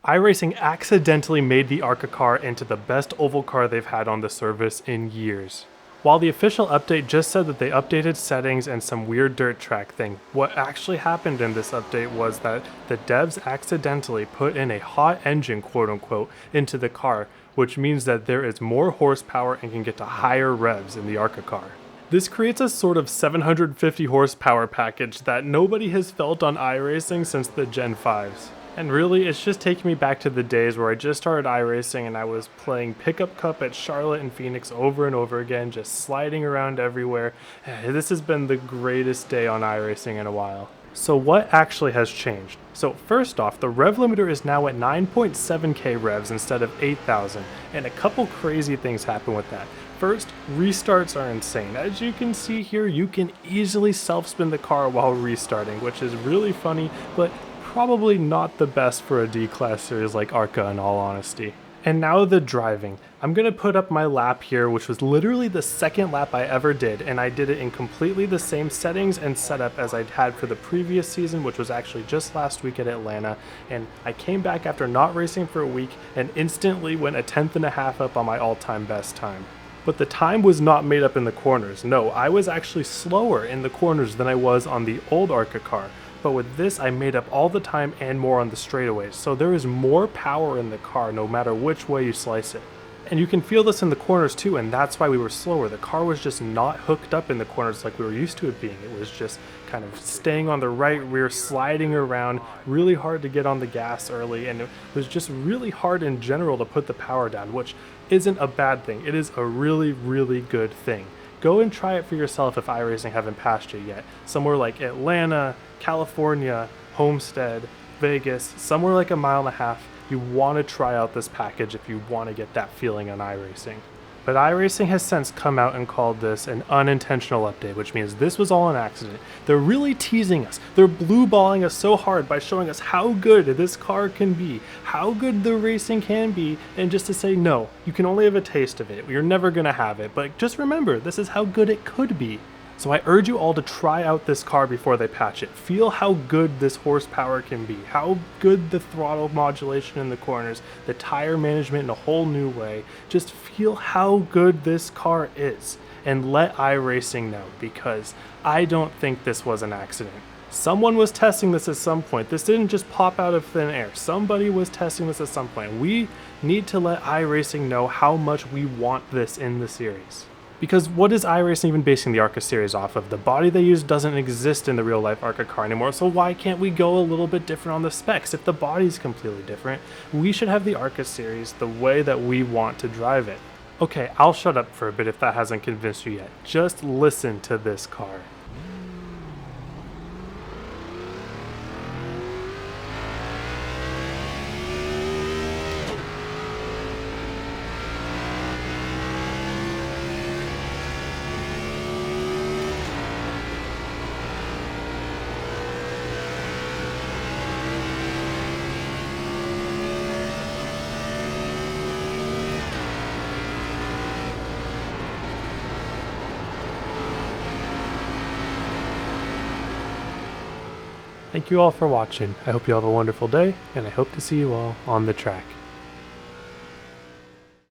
iRacing accidentally made the ARCA car into the best oval car they've had on the service in years. While the official update just said that they updated settings and some weird dirt track thing, what actually happened in this update was that the devs accidentally put in a hot engine, quote unquote, into the car, which means that there is more horsepower and can get to higher revs in the ARCA car. This creates a sort of 750 horsepower package that nobody has felt on iRacing since the Gen 5s. And really, it's just taking me back to the days where I just started iRacing and I was playing Pickup Cup at Charlotte and Phoenix over and over again, just sliding around everywhere. This has been the greatest day on iRacing in a while. So what actually has changed? So first off, the rev limiter is now at 9.7k revs instead of 8,000, and a couple crazy things happen with that. First, restarts are insane. As you can see here, you can easily self-spin the car while restarting, which is really funny, but probably not the best for a D-Class series like ARCA in all honesty. And now the driving. I'm gonna put up my lap here, which was literally the second lap I ever did, and I did it in completely the same settings and setup as I'd had for the previous season, which was actually just last week at Atlanta, and I came back after not racing for a week and instantly went a 10.5 up on my all-time best time. But the time was not made up in the corners. No, I was actually slower in the corners than I was on the old ARCA car. But with this, I made up all the time and more on the straightaways, so there is more power in the car no matter which way you slice it. And you can feel this in the corners too, and that's why we were slower. The car was just not hooked up in the corners like we were used to it being. It was just kind of staying on the right rear, sliding around, really hard to get on the gas early, and it was just really hard in general to put the power down, which isn't a bad thing. It is a really, really good thing. Go and try it for yourself if iRacing haven't passed you yet. Somewhere like Atlanta, California, Homestead, Vegas, somewhere like a mile and a half, you want to try out this package if you want to get that feeling on iRacing. But iRacing has since come out and called this an unintentional update, which means this was all an accident. They're really teasing us. They're blue-balling us so hard by showing us how good this car can be, how good the racing can be, and just to say, no, you can only have a taste of it. You're never going to have it, but just remember, this is how good it could be. So I urge you all to try out this car before they patch it. Feel how good this horsepower can be, how good the throttle modulation in the corners, the tire management in a whole new way. Just feel how good this car is, and let iRacing know, because I don't think this was an accident. Someone was testing this at some point. This didn't just pop out of thin air. Somebody was testing this at some point. We need to let iRacing know how much we want this in the series. Because what is iRacing even basing the ARCA series off of? The body they use doesn't exist in the real life ARCA car anymore, so why can't we go a little bit different on the specs? If the body's completely different, we should have the ARCA series the way that we want to drive it. Okay, I'll shut up for a bit if that hasn't convinced you yet. Just listen to this car. Thank you all for watching. I hope you all have a wonderful day, and I hope to see you all on the track.